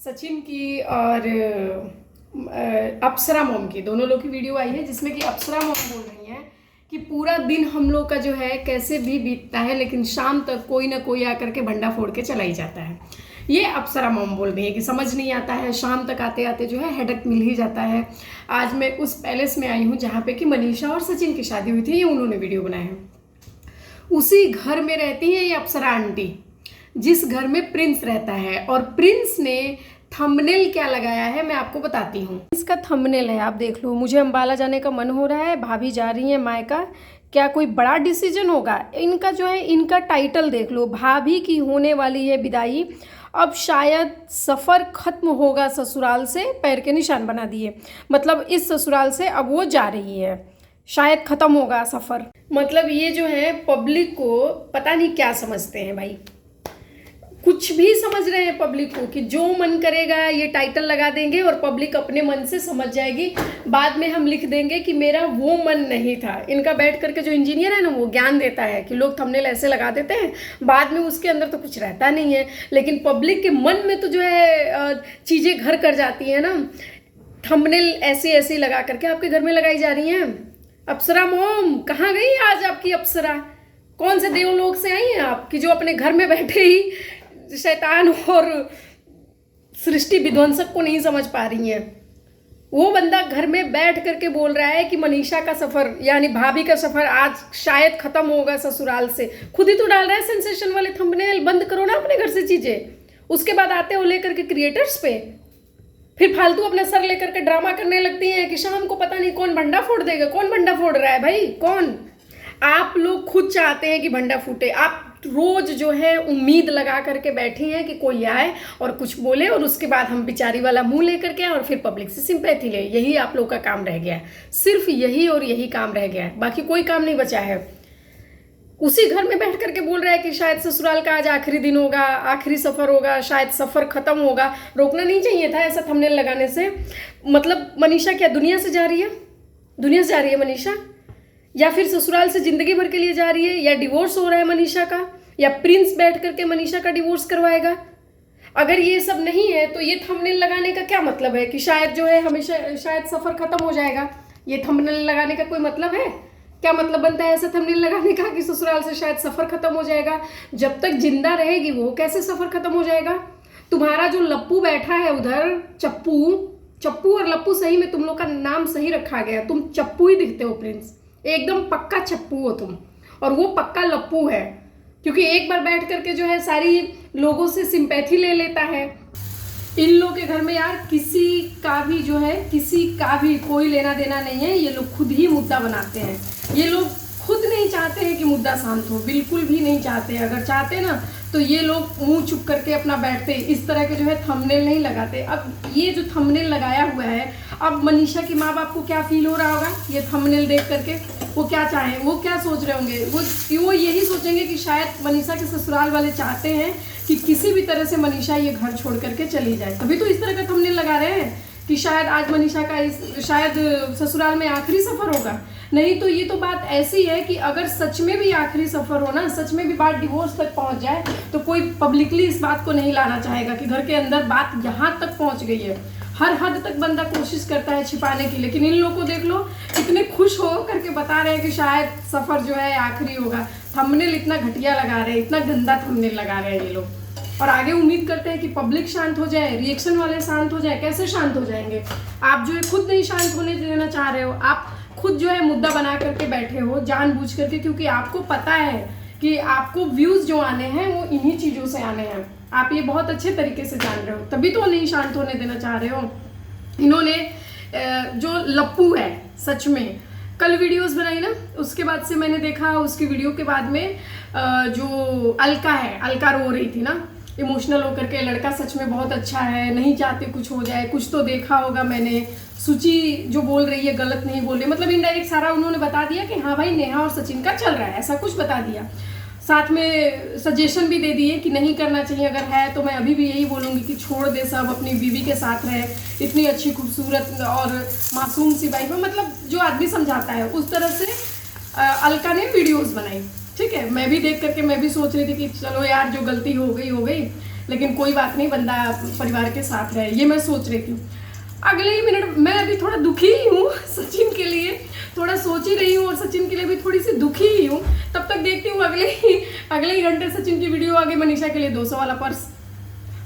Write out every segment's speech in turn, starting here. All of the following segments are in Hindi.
सचिन की और अप्सरा मॉम की, दोनों लोग की वीडियो आई है जिसमें कि अप्सरा मॉम बोल रही हैं कि पूरा दिन हम लोग का जो है कैसे भी बीतता है, लेकिन शाम तक कोई ना कोई आकर के भंडा फोड़ के चला ही जाता है। ये अप्सरा मॉम बोल रही है कि समझ नहीं आता है, शाम तक आते आते जो है हेडेक मिल ही जाता है। आज मैं उस पैलेस में आई हूँ जहाँ पे कि मनीषा और सचिन की शादी हुई थी, ये उन्होंने वीडियो बनाया है। उसी घर में रहती है ये अप्सरा आंटी, जिस घर में प्रिंस रहता है। और प्रिंस ने थंबनेल क्या लगाया है मैं आपको बताती हूँ। इसका थंबनेल है, आप देख लो। मुझे अम्बाला जाने का मन हो रहा है, भाभी जा रही है मायका, क्या कोई बड़ा डिसीजन होगा? इनका जो है, इनका टाइटल देख लो, भाभी की होने वाली है विदाई, अब शायद सफ़र खत्म होगा ससुराल से, पैर के निशान बना दिए। मतलब इस ससुराल से अब वो जा रही है, शायद ख़त्म होगा सफ़र। मतलब ये जो है पब्लिक को पता नहीं क्या समझते हैं भाई, कुछ भी समझ रहे हैं पब्लिक को कि जो मन करेगा ये टाइटल लगा देंगे और पब्लिक अपने मन से समझ जाएगी। बाद में हम लिख देंगे कि मेरा वो मन नहीं था। इनका बैठ करके जो इंजीनियर है ना, वो ज्ञान देता है कि लोग थंबनेल ऐसे लगा देते हैं, बाद में उसके अंदर तो कुछ रहता नहीं है, लेकिन पब्लिक के मन में तो जो है चीज़ें घर कर जाती हैं ना। थंबनेल ऐसे ऐसे लगा करके आपके घर में लगाई जा रही हैं। अप्सरा मॉम कहाँ गई आज आपकी अप्सरा? कौन से देवलोक से आई हैं आप कि जो अपने घर में बैठे ही शैतान और सृष्टि विध्वंसक को नहीं समझ पा रही हैं? वो बंदा घर में बैठ करके बोल रहा है कि मनीषा का सफ़र यानी भाभी का सफ़र आज शायद ख़त्म होगा ससुराल से। खुद ही तो डाल रहा है सेंसेशन वाले थंबनेल। बंद करो ना अपने घर से चीज़ें। उसके बाद आते हो लेकर के क्रिएटर्स पे, फिर फालतू अपना सर लेकर के ड्रामा करने लगती हैं कि शाम को पता नहीं कौन भंडा फोड़ देगा। कौन भंडा फोड़ रहा है भाई? कौन? आप लोग खुद चाहते हैं कि भंडा फूटे। आप रोज जो है उम्मीद लगा करके बैठी हैं कि कोई आए और कुछ बोले और उसके बाद हम बिचारी वाला मुंह लेकर के और फिर पब्लिक से सिंपैथी ले। यही आप लोग का काम रह गया है, सिर्फ यही और यही काम रह गया है, बाकी कोई काम नहीं बचा है। उसी घर में बैठ करके बोल रहा है कि शायद ससुराल का आज आखिरी दिन होगा, आखिरी सफ़र होगा, शायद सफ़र ख़त्म होगा। रोकना नहीं चाहिए था ऐसा थंबनेल लगाने से। मतलब मनीषा क्या दुनिया से जा रही है? दुनिया से जा रही है मनीषा, या फिर ससुराल से ज़िंदगी भर के लिए जा रही है, या डिवोर्स हो रहा है मनीषा का, या प्रिंस बैठ करके मनीषा का डिवोर्स करवाएगा? अगर ये सब नहीं है तो ये थंबनेल लगाने का क्या मतलब है कि शायद जो है हमेशा शायद सफ़र ख़त्म हो जाएगा? ये थंबनेल लगाने का कोई मतलब है? क्या मतलब बनता है ऐसा थंबनेल लगाने का कि ससुराल से शायद सफ़र ख़त्म हो जाएगा? जब तक जिंदा रहेगी वो कैसे सफ़र ख़त्म हो जाएगा? तुम्हारा जो लप्पू बैठा है उधर, चप्पू और लप्पू, सही में तुम लोग का नाम सही रखा गया, तुम चप्पू ही दिखते हो प्रिंस, एकदम पक्का चप्पू हो तुम, और वो पक्का लप्पू है, क्योंकि एक बार बैठ करके जो है सारी लोगों से सिंपैथी ले लेता है। इन लोगों के घर में यार किसी का भी जो है, किसी का भी कोई लेना देना नहीं है। ये लोग खुद ही मुद्दा बनाते हैं। ये लोग खुद नहीं चाहते हैं कि मुद्दा शांत हो, बिल्कुल भी नहीं चाहते। अगर चाहते ना तो ये लोग मुंह चुप करके अपना बैठते, इस तरह के जो है थंबनेल नहीं लगाते। अब ये जो थंबनेल लगाया हुआ है, अब मनीषा के माँ बाप को क्या फील हो रहा होगा ये थंबनेल देख करके? वो क्या चाहें, वो क्या सोच रहे होंगे? वो यही सोचेंगे कि शायद मनीषा के ससुराल वाले चाहते हैं कि किसी भी तरह से मनीषा ये घर छोड़ करके चली जाए। तभी तो इस तरह का थंबनेल लगा रहे हैं कि शायद आज मनीषा का शायद ससुराल में आखिरी सफ़र होगा। नहीं तो ये तो बात ऐसी है कि अगर सच में भी आखिरी सफ़र हो ना, सच में भी बात डिवोर्स तक पहुंच जाए, तो कोई पब्लिकली इस बात को नहीं लाना चाहेगा कि घर के अंदर बात यहाँ तक पहुंच गई है। हर हद तक बंदा कोशिश करता है छिपाने की, लेकिन इन लोगों को देख लो कितने खुश हो करके बता रहे हैं कि शायद सफ़र जो है आखिरी होगा। थंबनेल इतना घटिया लगा रहे हैं, इतना गंदा थंबनेल लगा रहे हैं ये लोग, और आगे उम्मीद करते हैं कि पब्लिक शांत हो जाए, रिएक्शन वाले शांत हो जाए। कैसे शांत हो जाएंगे? आप जो है खुद नहीं शांत होने देना चाह रहे हो। आप खुद जो है मुद्दा बना करके बैठे हो जानबूझ करके, क्योंकि आपको पता है कि आपको व्यूज़ जो आने हैं वो इन्हीं चीज़ों से आने हैं। आप ये बहुत अच्छे तरीके से जान रहे हो, तभी तो नहीं शांत होने देना चाह रहे हो। इन्होंने जो लप्पू है, सच में कल वीडियोस बनाई ना, उसके बाद से मैंने देखा उसकी वीडियो के बाद में जो अलका है, अलका रो रही थी ना इमोशनल होकर के। लड़का सच में बहुत अच्छा है, नहीं चाहते कुछ हो जाए, कुछ तो देखा होगा मैंने। सूची जो बोल रही है गलत नहीं बोल रही, मतलब इनडायरेक्ट सारा उन्होंने बता दिया कि हाँ भाई नेहा और सचिन का चल रहा है, ऐसा कुछ बता दिया। साथ में सजेशन भी दे दिए कि नहीं करना चाहिए, अगर है तो मैं अभी भी यही बोलूँगी कि छोड़ दे सब, अपनी बीवी के साथ रहे। इतनी अच्छी खूबसूरत और मासूम सी वाइफ है, मतलब जो आदमी समझाता है उस तरह से अलका ने वीडियोस बनाई। ठीक है, मैं भी देख करके मैं भी सोच रही थी कि चलो यार जो गलती हो गई, लेकिन कोई बात नहीं, बंदा परिवार के साथ रहे, ये मैं सोच रही थी। अगले ही मिनट मैं अभी थोड़ा दुखी ही हूँ सचिन के लिए, थोड़ा सोच ही रही हूँ और सचिन के लिए भी थोड़ी सी दुखी ही हूँ। तब तक देखती हूँ अगले ही घंटे सचिन की वीडियो आ गई, मनीषा के लिए 200 वाला पर्स।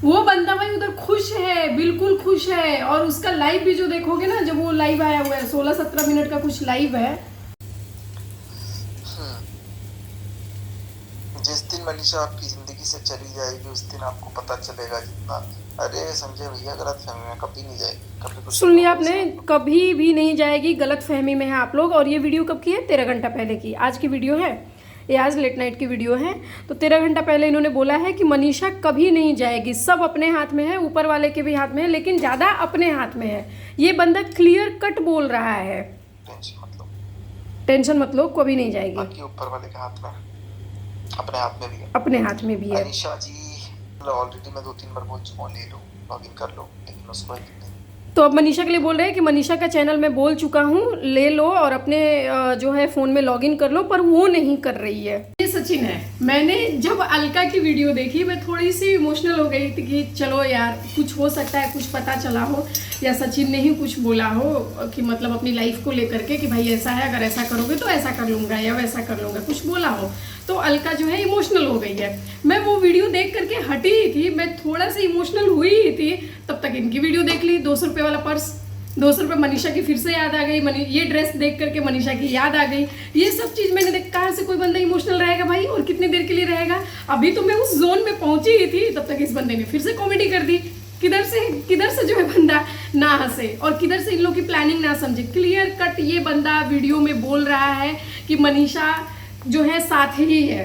वो बंदा भाई उधर खुश है, बिल्कुल खुश है। और उसका लाइव भी जो देखोगे ना, जब वो लाइव आया हुआ है 16-17 मिनट का कुछ लाइव है। जिस दिन मनीषा आपकी जिंदगी से चली जाएगी उस दिन आपको पता चलेगा जितना। अरे संजय भैया, गलत फहमी में कभी नहीं जाएगी, कभी कुछ सुन लिया आपने, कभी भी नहीं जाएगी, गलत फहमी में है आप लोग। और ये वीडियो कब की है? 13 घंटा पहले की। आज की वीडियो है ये, आज लेट नाइट की वीडियो है। तो 13 घंटा पहले इन्होंने बोला है कि मनीषा कभी नहीं जाएगी, सब अपने हाथ में है, ऊपर वाले के भी हाथ में है, लेकिन ज़्यादा अपने हाथ में है। ये बंदा क्लियर कट बोल रहा है। टेंशन मत लो, कभी नहीं जाएगी। बाकी ऊपर वाले के हाथ में, अपने हाथ में भी है, अपने हाथ में भी है। मनीषा जी ऑलरेडी मैं 2-3 बार बोल चुका हूँ, ले लो, लॉगिन कर लो, लेकिन उसको तो अब मनीषा के लिए बोल रहे हैं कि मनीषा का चैनल मैं बोल चुका हूँ, ले लो और अपने जो है फ़ोन में लॉगिन कर लो, पर वो नहीं कर रही है। ये सचिन है। मैंने जब अलका की वीडियो देखी मैं थोड़ी सी इमोशनल हो गई थी कि चलो यार कुछ हो सकता है, कुछ पता चला हो या सचिन ने ही कुछ बोला हो कि मतलब अपनी लाइफ को लेकर के कि भाई ऐसा है, अगर ऐसा करोगे तो ऐसा कर लूँगा या वैसा कर लूँगा, कुछ बोला हो। तो अलका जो है इमोशनल हो गई है। मैं वो वीडियो देख करके हटी ही थी, मैं थोड़ा सा इमोशनल हुई ही थी, तब तक इनकी वीडियो देख ली। 200 रुपये वाला पर्स, 200 रुपये मनीषा की फिर से याद आ गई, ये ड्रेस देख करके मनीषा की याद आ गई। ये सब चीज़ मैंने देख, कहाँ से कोई बंदा इमोशनल रहेगा भाई, और कितनी देर के लिए रहेगा। अभी तो मैं उस जोन में पहुंची ही थी, तब तक इस बंदे ने फिर से कॉमेडी कर दी। किधर से जो है बंदा ना हंसे और किधर से इन लोग की प्लानिंग ना समझे। क्लियर कट ये बंदा वीडियो में बोल रहा है कि मनीषा जो है साथ ही है,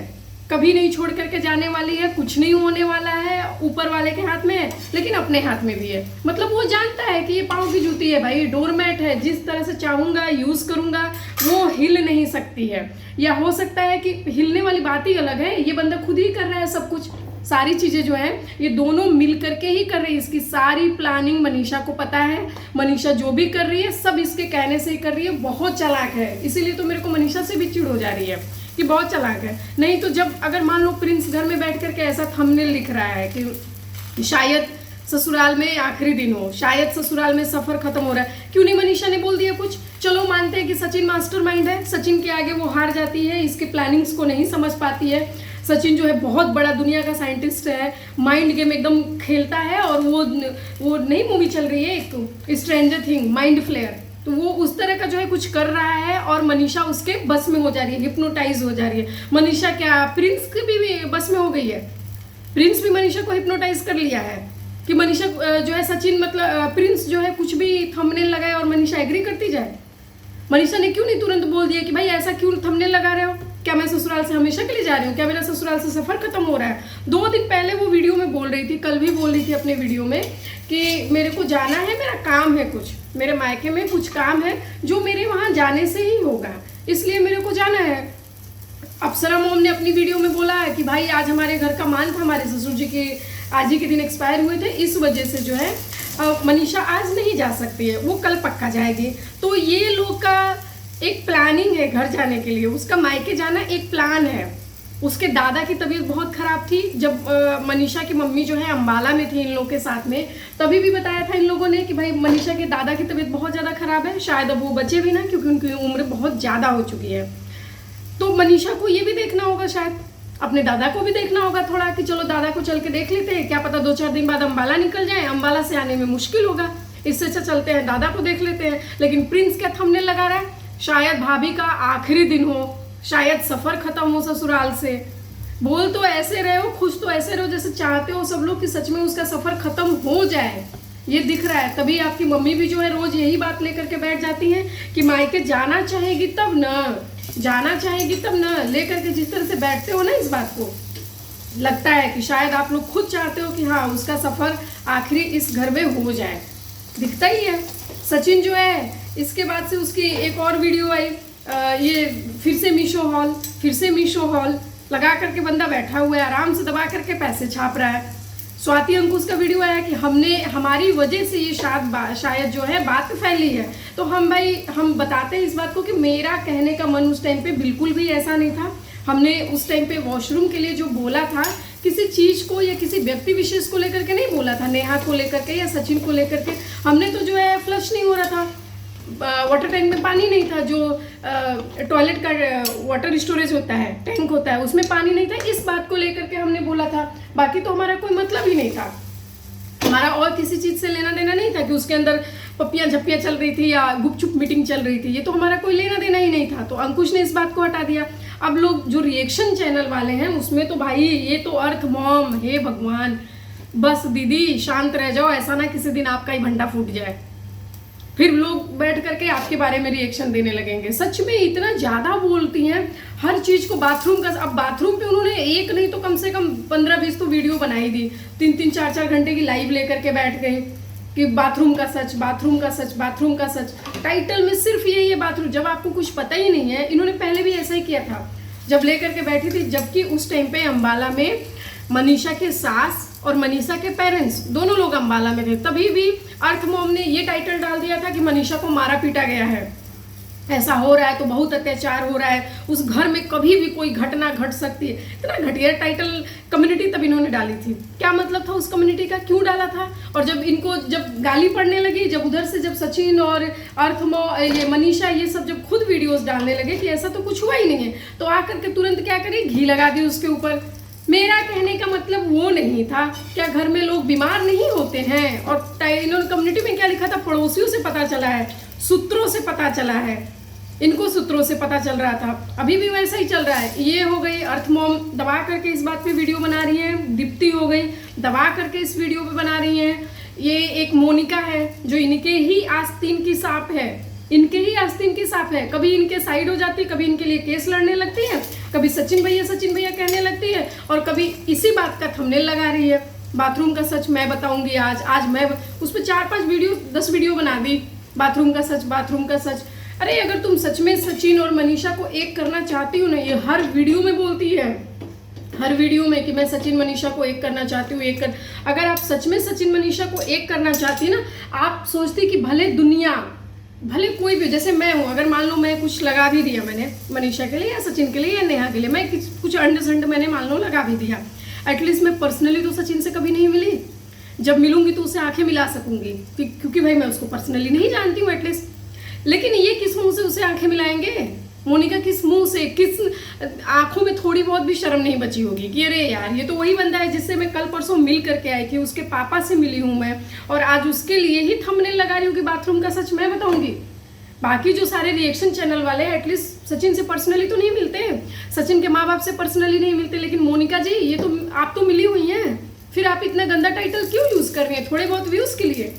कभी नहीं छोड़ करके जाने वाली है, कुछ नहीं होने वाला है, ऊपर वाले के हाथ में है लेकिन अपने हाथ में भी है। मतलब वो जानता है कि ये पाँव की जूती है भाई, डोरमैट है, जिस तरह से चाहूँगा यूज़ करूँगा, वो हिल नहीं सकती है। या हो सकता है कि हिलने वाली बात ही अलग है, ये बंदा खुद ही कर रहा है सब कुछ, सारी चीज़ें जो है ये दोनों मिल करके ही कर रही है। इसकी सारी प्लानिंग मनीषा को पता है, मनीषा जो भी कर रही है सब इसके कहने से ही कर रही है। बहुत चालाक है, इसीलिए तो मेरे को मनीषा से भी चिढ़ हो जा रही है कि बहुत चालाक है। नहीं तो जब अगर मान लो प्रिंस घर में बैठ करके ऐसा थंबनेल लिख रहा है कि शायद ससुराल में आखिरी दिन हो, शायद ससुराल में सफ़र खत्म हो रहा है, क्यों नहीं मनीषा ने बोल दिया कुछ। चलो मानते हैं कि सचिन मास्टरमाइंड है, सचिन के आगे वो हार जाती है, इसके प्लानिंग्स को नहीं समझ पाती है। सचिन जो है बहुत बड़ा दुनिया का साइंटिस्ट है, माइंड गेम एकदम खेलता है। और वो नई मूवी चल रही है एक तो स्ट्रेंजर थिंग, माइंड फ्लेयर, तो वो उस तरह का जो है कुछ कर रहा है और मनीषा उसके बस में हो जा रही है, हिप्नोटाइज हो जा रही है। मनीषा क्या प्रिंस की भी बस में हो गई है, प्रिंस भी मनीषा को हिप्नोटाइज कर लिया है कि मनीषा जो है सचिन मतलब प्रिंस जो है कुछ भी थंबनेल लगाए और मनीषा एग्री करती जाए। मनीषा ने क्यों नहीं तुरंत बोल दिया कि भाई ऐसा क्यों थंबनेल लगा रहे हो, क्या मैं ससुराल से हमेशा के लिए जा रही हूँ, क्या मेरा ससुराल से सफ़र खत्म हो रहा है। 2 दिन पहले वो वीडियो में बोल रही थी, कल भी बोल रही थी अपने वीडियो में कि मेरे को जाना है, मेरा काम है, कुछ मेरे मायके में कुछ काम है जो मेरे वहाँ जाने से ही होगा, इसलिए मेरे को जाना है। अप्सरा मोम ने अपनी वीडियो में बोला है कि भाई आज हमारे घर का मान था, हमारे ससुर जी के आज ही के दिन एक्सपायर हुए थे, इस वजह से जो है मनीषा आज नहीं जा सकती है, वो कल पक्का जाएगी। तो ये लोग का एक प्लानिंग है घर जाने के लिए, उसका मायके जाना एक प्लान है। उसके दादा की तबीयत बहुत ख़राब थी जब मनीषा की मम्मी जो है अंबाला में थी इन लोगों के साथ में, तभी भी बताया था इन लोगों ने कि भाई मनीषा के दादा की तबीयत बहुत ज़्यादा ख़राब है, शायद अब वो बचे भी ना क्योंकि उनकी उम्र बहुत ज़्यादा हो चुकी है। तो मनीषा को ये भी देखना होगा, शायद अपने दादा को भी देखना होगा थोड़ा कि चलो दादा को चल के देख लेते हैं, क्या पता 2-4 दिन बाद अंबाला निकल जाए, अंबाला से आने में मुश्किल होगा, इससे अच्छा चलते हैं दादा को देख लेते हैं। लेकिन प्रिंस क्या थंबनेल लगा रहा है, शायद भाभी का आखिरी दिन हो, शायद सफ़र ख़त्म हो ससुराल से। बोल तो ऐसे रहे हो, खुश तो ऐसे रहो जैसे चाहते हो सब लोग कि सच में उसका सफ़र ख़त्म हो जाए, ये दिख रहा है। तभी आपकी मम्मी भी जो है रोज़ यही बात लेकर के बैठ जाती हैं कि मायके जाना चाहेगी तब न, जाना चाहेगी तब न, लेकर के जिस तरह से बैठते हो ना, इस बात को लगता है कि शायद आप लोग खुद चाहते हो कि हाँ उसका सफ़र आखिरी इस घर में हो जाए, दिखता ही है। सचिन जो है इसके बाद से उसकी एक और वीडियो आई, ये फिर से मीशो हॉल लगा करके बंदा बैठा हुआ है, आराम से दबा करके पैसे छाप रहा है। स्वाति अंकुश का वीडियो आया कि हमारी वजह से ये शायद जो है बात फैली है। तो हम बताते हैं इस बात को कि मेरा कहने का मन उस टाइम पे बिल्कुल भी ऐसा नहीं था। हमने उस टाइम पे वॉशरूम के लिए जो बोला था किसी चीज़ को या किसी व्यक्ति विशेष को लेकर के नहीं बोला था, नेहा को लेकर के या सचिन को लेकर के। हमने तो जो है फ्लश नहीं हो रहा था, वाटर टैंक में पानी नहीं था, जो टॉयलेट का वाटर स्टोरेज होता है, टैंक होता है, उसमें पानी नहीं था, इस बात को लेकर के हमने बोला था। बाकी तो हमारा कोई मतलब ही नहीं था, हमारा और किसी चीज़ से लेना देना नहीं था कि उसके अंदर पप्पियाँ झप्पियाँ चल रही थी या गुपचुप मीटिंग चल रही थी, ये तो हमारा कोई लेना देना ही नहीं था। तो अंकुश ने इस बात को हटा दिया। अब लोग जो रिएक्शन चैनल वाले हैं उसमें तो भाई ये तो अर्थ मॉम, हे भगवान, बस दीदी शांत रह जाओ, ऐसा ना किसी दिन आपका ही भंडा फूट जाए, फिर लोग बैठ करके आपके बारे में रिएक्शन देने लगेंगे। सच में इतना ज़्यादा बोलती हैं हर चीज़ को। बाथरूम का, अब बाथरूम पे उन्होंने एक नहीं तो कम से कम 15-20 तो वीडियो बनाई दी, 3-3, 4-4 घंटे की लाइव लेकर के बैठ गए कि बाथरूम का सच, बाथरूम का सच, बाथरूम का सच। टाइटल में सिर्फ यही है बाथरूम, जब आपको कुछ पता ही नहीं है। इन्होंने पहले भी ऐसा ही किया था जब लेकर के बैठी थी, जबकि उस टाइम पे अम्बाला में मनीषा के सास और मनीषा के पेरेंट्स दोनों लोग अम्बाला में थे। तभी भी अर्थ मॉम ने ये टाइटल डाल दिया था कि मनीषा को मारा पीटा गया है, ऐसा हो रहा है, तो बहुत अत्याचार हो रहा है, उस घर में कभी भी कोई घटना घट सकती है। इतना घटिया टाइटल कम्युनिटी तब इन्होंने डाली थी। क्या मतलब था उस कम्युनिटी का, क्यों डाला था? और जब इनको जब गाली पड़ने लगी, जब उधर से जब सचिन और ये मनीषा ये सब जब खुद वीडियोस डालने लगे कि ऐसा तो कुछ हुआ ही नहीं है, तो आकर के तुरंत क्या करी, घी लगा दी उसके ऊपर। मेरा कहने का मतलब वो नहीं था, क्या घर में लोग बीमार नहीं होते हैं? और इन्होंने कम्युनिटी में क्या लिखा था, पड़ोसियों से पता चला है, सूत्रों से पता चला है, इनको सूत्रों से पता चल रहा था। अभी भी वैसा ही चल रहा है। ये हो गई अर्थ मॉम दबा करके इस बात पे वीडियो बना रही है, दीप्ति हो गई दबा करके इस वीडियो पे बना रही है, ये एक मोनिका है जो इनके ही आस्तीन की सांप है, इनके ही आस्तीन की सांप है। कभी इनके साइड हो जाती है, कभी इनके लिए केस लड़ने लगती है, कभी सचिन भैया कहने लगती है, और कभी इसी बात का थंबनेल लगा रही है, बाथरूम का सच मैं बताऊंगी आज मैं उस पर 4-5 वीडियो 10 वीडियो बना दी, बाथरूम का सच, बाथरूम का सच। अरे अगर तुम सच में सचिन और मनीषा को एक करना चाहती हो ना, ये हर वीडियो में बोलती है, हर वीडियो में कि मैं सचिन मनीषा को एक करना चाहती हूँ, एक कर। अगर आप सच में सचिन मनीषा को एक करना चाहती ना, आप सोचती कि भले दुनिया, भले कोई भी, जैसे मैं हूँ, अगर मान लो मैं कुछ लगा भी दिया मैंने मनीषा के लिए या सचिन के लिए या नेहा के लिए, मैं कुछ अंडरस्टैंड मैंने मान लो लगा भी दिया, एटलीस्ट मैं पर्सनली तो सचिन से कभी नहीं मिली। जब मिलूंगी तो उसे आंखें मिला सकूंगी, क्योंकि भाई मैं उसको पर्सनली नहीं जानती हूँ एटलीस्ट। लेकिन ये किस मुंह से उसे आंखें मिलाएंगे? मोनिका किस मुंह से, किस आंखों में थोड़ी बहुत भी शर्म नहीं बची होगी कि अरे यार ये तो वही बंदा है जिससे मैं कल परसों मिल करके आई थी, उसके पापा से मिली हूँ मैं, और आज उसके लिए ही थंबनेल लगा रही हूँ कि बाथरूम का सच मैं बताऊंगी। बाकी जो सारे रिएक्शन चैनल वाले हैं एटलीस्ट सचिन से पर्सनली तो नहीं मिलते, सचिन के माँ बाप से पर्सनली नहीं मिलते, लेकिन मोनिका जी ये तो आप तो मिली हुई हैं, फिर आप इतना गंदा टाइटल क्यों यूज़ कर रही हैं? थोड़े बहुत व्यूज़ के लिए,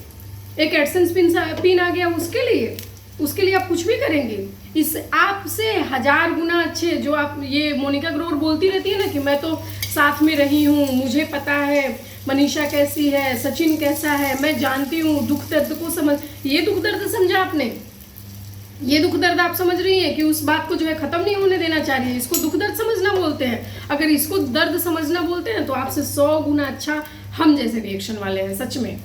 एक एडसेंस पिन आ गया उसके लिए आप कुछ भी करेंगे। इस आपसे 1000 गुना अच्छे जो आप, ये मोनिका ग्रोवर बोलती रहती है ना कि मैं तो साथ में रही हूँ, मुझे पता है मनीषा कैसी है, सचिन कैसा है, मैं जानती हूँ, दुख दर्द को समझ, ये दुख दर्द समझा आपने? ये दुख दर्द आप समझ रही हैं कि उस बात को जो है खत्म नहीं होने देना चाह रही है, इसको दुख दर्द समझना बोलते हैं। अगर इसको दर्द समझना बोलते हैं तो आपसे 100 गुना अच्छा हम जैसे रिएक्शन वाले हैं, सच में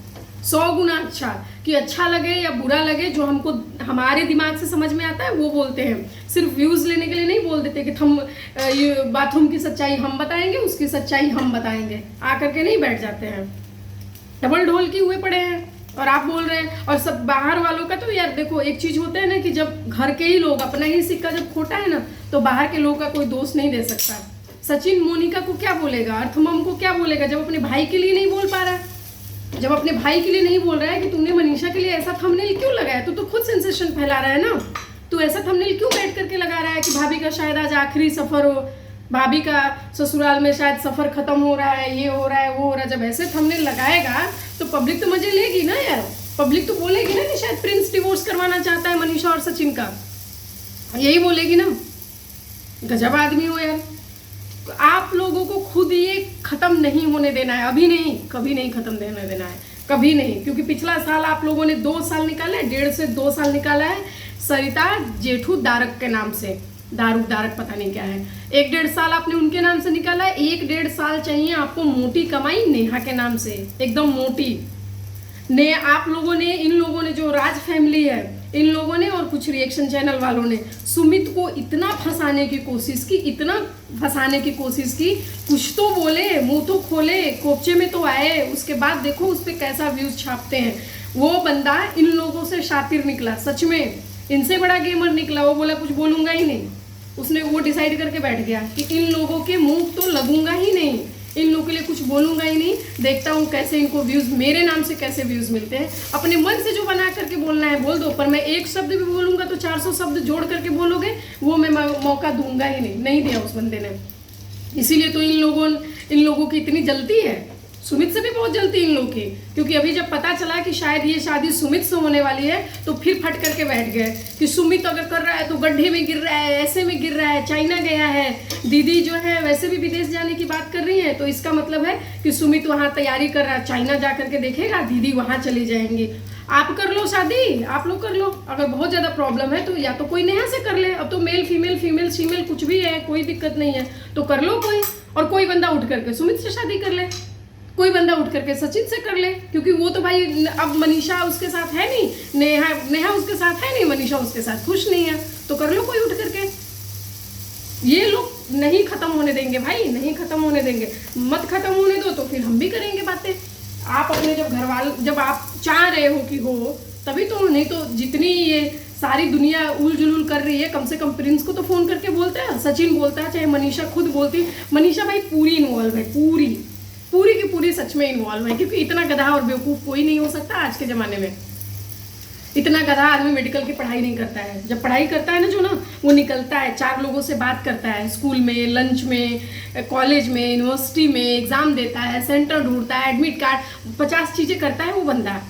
100 गुना अच्छा। कि अच्छा लगे या बुरा लगे, जो हमको हमारे दिमाग से समझ में आता है वो बोलते हैं, सिर्फ व्यूज़ लेने के लिए नहीं बोल देते कि हम ये बाथरूम की सच्चाई हम बताएंगे, उसकी सच्चाई हम बताएंगे, आकर के नहीं बैठ जाते हैं, डबल ढोल की हुए पड़े हैं। और आप बोल रहे हैं, और सब बाहर वालों का तो यार देखो, एक चीज़ होता है ना कि जब घर के ही लोग, अपना ही सिक्का जब खोटा है ना, तो बाहर के लोगों का कोई दोष नहीं दे सकता। सचिन मोनिका को क्या बोलेगा, अर्थ मॉम को क्या बोलेगा, जब अपने भाई के लिए नहीं बोल पा रहा है, जब अपने भाई के लिए नहीं बोल रहा है कि तुमने मनीषा के लिए ऐसा थंबनेल क्यों लगाया, तो खुद सेंसेशन फैला रहा है ना, तो ऐसा थंबनेल क्यों बैठ करके लगा रहा है कि भाभी का शायद आज आखिरी सफ़र हो, भाभी का ससुराल में शायद सफ़र ख़त्म हो रहा है, ये हो रहा है, वो हो रहा है। जब ऐसे थंबनेल लगाएगा तो पब्लिक तो मजे लेगी ना यार, पब्लिक तो बोलेगी ना कि शायद प्रिंस डिवोर्स करवाना चाहता है मनीषा और सचिन का, यही बोलेगी ना। गजब आदमी हो यार। आप लोगों को खुद ये ख़त्म नहीं होने देना है, अभी नहीं, कभी नहीं ख़त्म होने देना है, कभी नहीं। क्योंकि पिछला साल आप लोगों ने 2 साल निकाला है, 1.5 से 2 साल निकाला है सरिता जेठू दारक के नाम से, दारक पता नहीं क्या है, 1-1.5 साल आपने उनके नाम से निकाला है, 1-1.5 साल चाहिए आपको मोटी कमाई नेहा के नाम से, एकदम मोटी। ने आप लोगों ने, इन लोगों ने, जो राज फैमिली है, इन लोगों ने और कुछ रिएक्शन चैनल वालों ने सुमित को इतना फंसाने की कोशिश की, इतना फंसाने की कोशिश की, कुछ तो बोले, मुंह तो खोले, कोपचे में तो आए, उसके बाद देखो उस पर कैसा व्यूज छापते हैं। वो बंदा इन लोगों से शातिर निकला, सच में इनसे बड़ा गेमर निकला। वो बोला कुछ बोलूंगा ही नहीं, उसने वो डिसाइड करके बैठ गया कि इन लोगों के मुंह तो लगूंगा ही नहीं, इन लोगों के लिए कुछ बोलूंगा ही नहीं, देखता हूँ कैसे इनको व्यूज़, मेरे नाम से कैसे व्यूज़ मिलते हैं। अपने मन से जो बना करके बोलना है बोल दो, पर मैं एक शब्द भी बोलूँगा तो 400 शब्द जोड़ करके बोलोगे, वो मैं मौका दूंगा ही नहीं। नहीं दिया उस बंदे ने, इसीलिए तो इन लोगों की इतनी जलती है। सुमित से भी बहुत जलती इन लोगों की, क्योंकि अभी जब पता चला कि शायद ये शादी सुमित से होने वाली है तो फिर फट करके बैठ गए कि सुमित अगर कर रहा है तो गड्ढे में गिर रहा है, ऐसे में गिर रहा है, चाइना गया है, दीदी जो है वैसे भी विदेश जाने की बात कर रही है, तो इसका मतलब है कि सुमित वहाँ तैयारी कर रहा है, चाइना जा करके देखेगा, दीदी वहाँ चली जाएंगी। आप कर लो शादी, आप लोग कर लो। अगर बहुत ज़्यादा प्रॉब्लम है तो या तो कोई नेहा से कर ले, अब तो मेल फीमेल फीमेल फीमेल कुछ भी है, कोई दिक्कत नहीं है, तो कर लो कोई। और कोई बंदा उठ करके सुमित से शादी कर ले, कोई बंदा उठ करके सचिन से कर ले, क्योंकि वो तो भाई अब मनीषा उसके साथ है नहीं, नेहा उसके साथ है नहीं, मनीषा उसके साथ खुश नहीं है, तो कर लो कोई उठ करके। ये लोग नहीं खत्म होने देंगे भाई, नहीं खत्म होने देंगे, मत खत्म होने दो तो फिर हम भी करेंगे बातें। आप अपने जब आप चाह रहे हो कि हो तभी तो, नहीं तो जितनी ये सारी दुनिया उल जुलूल कर रही है, कम से कम प्रिंस को तो फोन करके बोलता है, सचिन बोलता है, चाहे मनीषा खुद बोलती। मनीषा भाई पूरी इन्वॉल्व है, पूरी की पूरी सच में इन्वॉल्व है, क्योंकि इतना गधा और बेवकूफ़ कोई नहीं हो सकता आज के ज़माने में। इतना गधा आदमी मेडिकल की पढ़ाई नहीं करता है, जब पढ़ाई करता है ना जो ना, वो निकलता है, 4 लोगों से बात करता है, स्कूल में, लंच में, कॉलेज में, यूनिवर्सिटी में, एग्ज़ाम देता है, सेंटर ढूंढता है, एडमिट कार्ड, 50 चीज़ें करता है वो बंदा।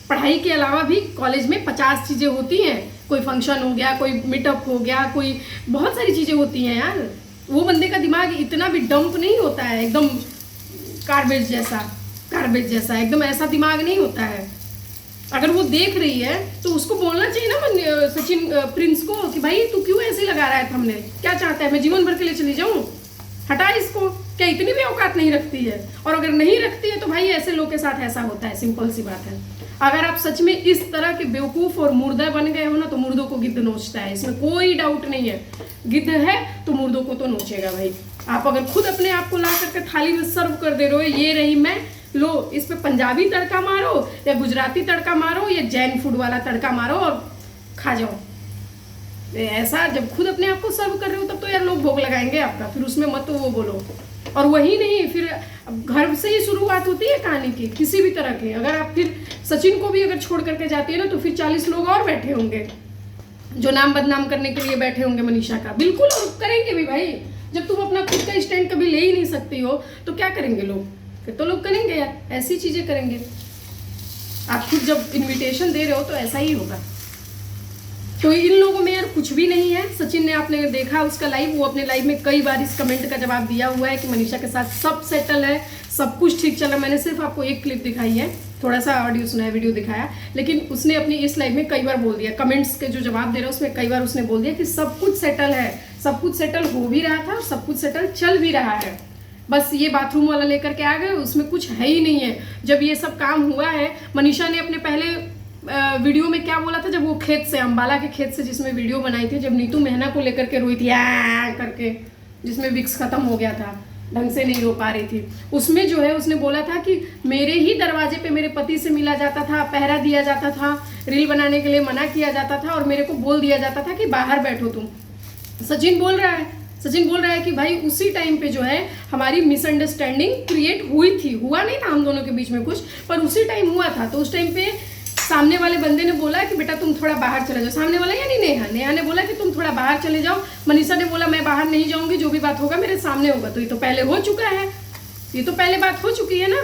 पढ़ाई के अलावा भी कॉलेज में 50 चीज़ें होती हैं, कोई फंक्शन हो गया, कोई मीटअप हो गया, कोई बहुत सारी चीज़ें होती हैं यार। वो बंदे का दिमाग इतना भी डंप नहीं होता है, एकदम गार्बेज जैसा एकदम ऐसा दिमाग नहीं होता है। अगर वो देख रही है तो उसको बोलना चाहिए ना सचिन प्रिंस को कि भाई तू क्यों ऐसे लगा रहा है थंबनेल, क्या चाहता है, मैं जीवन भर के लिए चली जाऊं, हटा इसको, क्या इतनी भी औकात नहीं रखती है? और अगर नहीं रखती है तो भाई ऐसे लोग के साथ ऐसा होता है, सिंपल सी बात है। अगर आप सच में इस तरह के बेवकूफ़ और मुर्दा बन गए हो ना तो मुर्दों को गिद्ध नोचता है, इसमें कोई डाउट नहीं है। गिद्ध है तो मुर्दों को तो नोचेगा भाई। आप अगर खुद अपने आप को ला करके थाली में सर्व कर दे रहे हो, ये रही मैं, लो इस पे पंजाबी तड़का मारो या गुजराती तड़का मारो या जैन फूड वाला तड़का मारो और खा जाओ। ऐसा जब खुद अपने आप को सर्व कर रहे हो तब तो यार लोग भोग लगाएंगे आपका, फिर उसमें मत तो वो बोलो। और वही नहीं, फिर घर से ही शुरुआत होती है कहानी की, किसी भी तरह की। अगर आप फिर सचिन को भी अगर छोड़ करके जाती है ना तो फिर 40 लोग और बैठे होंगे जो नाम बदनाम करने के लिए बैठे होंगे मनीषा का। बिल्कुल, और करेंगे भी भाई। जब तुम अपना खुद का स्टैंड कभी ले ही नहीं सकती हो तो क्या करेंगे लोग? फिर तो लोग करेंगे यार, ऐसी चीज़ें करेंगे। आप खुद जब इन्विटेशन दे रहे हो तो ऐसा ही होगा। तो इन लोगों में यार कुछ भी नहीं है। सचिन ने, आपने देखा उसका लाइव, वो अपने लाइव में कई बार इस कमेंट का जवाब दिया हुआ है कि मनीषा के साथ सब सेटल है, सब कुछ ठीक चल रहा है। मैंने सिर्फ आपको एक क्लिप दिखाई है, थोड़ा सा ऑडियो सुना है, वीडियो दिखाया, लेकिन उसने अपनी इस लाइव में कई बार बोल दिया, कमेंट्स के जो जवाब दे रहा है उसमें कई बार उसने बोल दिया कि सब कुछ सेटल है, सब कुछ सेटल हो भी रहा था और सब कुछ सेटल चल भी रहा है। बस ये बाथरूम वाला लेकर के आ गए, उसमें कुछ है ही नहीं है। जब ये सब काम हुआ है, मनीषा ने अपने पहले वीडियो में क्या बोला था, जब वो खेत से, अम्बाला के खेत से जिसमें वीडियो बनाई थी, जब नीतू मेहना को लेकर के रोई थी करके, जिसमें विक्स खत्म हो गया था, ढंग से नहीं रो पा रही थी, उसमें जो है उसने बोला था कि मेरे ही दरवाजे पे मेरे पति से मिला जाता था, पहरा दिया जाता था, रील बनाने के लिए मना किया जाता था और मेरे को बोल दिया जाता था कि बाहर बैठो तुम। सचिन बोल रहा है कि भाई उसी टाइम पे जो है हमारी मिसअंडरस्टैंडिंग क्रिएट हुई थी, हुआ नहीं था हम दोनों के बीच में कुछ, पर उसी टाइम हुआ था। तो उस टाइम पे सामने वाले बंदे ने बोला कि बेटा तुम थोड़ा बाहर चले जाओ, सामने वाला यानी नेहा ने बोला कि तुम थोड़ा बाहर चले जाओ, मनीषा ने बोला मैं बाहर नहीं जाऊंगी, जो भी बात होगा मेरे सामने होगा। तो ये तो पहले हो चुका है, ये तो पहले बात हो चुकी है ना।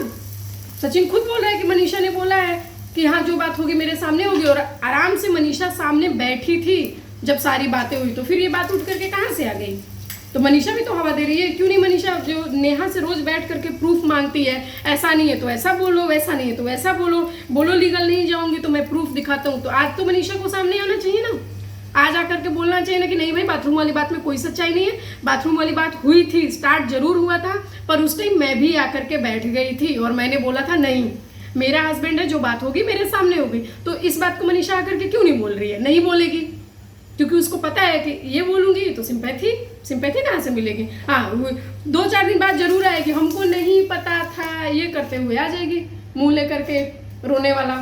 सचिन खुद बोल रहा है कि मनीषा ने बोला है कि हाँ जो बात होगी मेरे सामने होगी, और आराम से मनीषा सामने बैठी थी जब सारी बातें हुई। तो फिर ये बात उठ करके कहाँ से आ गई? तो मनीषा भी तो हवा दे रही है। क्यों नहीं मनीषा, जो नेहा से रोज बैठ करके प्रूफ मांगती है, ऐसा नहीं है तो ऐसा बोलो, वैसा नहीं है तो वैसा बोलो लीगल नहीं जाऊंगी तो मैं प्रूफ दिखाता हूँ। तो आज तो मनीषा को सामने आना चाहिए ना, आज आकर के बोलना चाहिए ना कि नहीं भाई बाथरूम वाली बात में कोई सच्चाई नहीं है, बाथरूम वाली बात हुई थी, स्टार्ट जरूर हुआ था, पर उस टाइम मैं भी आकर के बैठ गई थी और मैंने बोला था नहीं, मेरा हस्बैंड है, जो बात होगी मेरे सामने होगी। तो इस बात को मनीषा आकर के क्यों नहीं बोल रही है? नहीं बोलेगी, क्योंकि उसको पता है कि ये बोलूंगी तो सिंपैथी कहाँ से मिलेगी। हाँ, 2-4 दिन बाद जरूर आएगी, हमको नहीं पता था ये करते हुए आ जाएगी, मुंह लेकर के रोने वाला,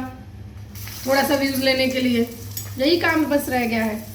थोड़ा सा व्यूज लेने के लिए। यही काम बस रह गया है।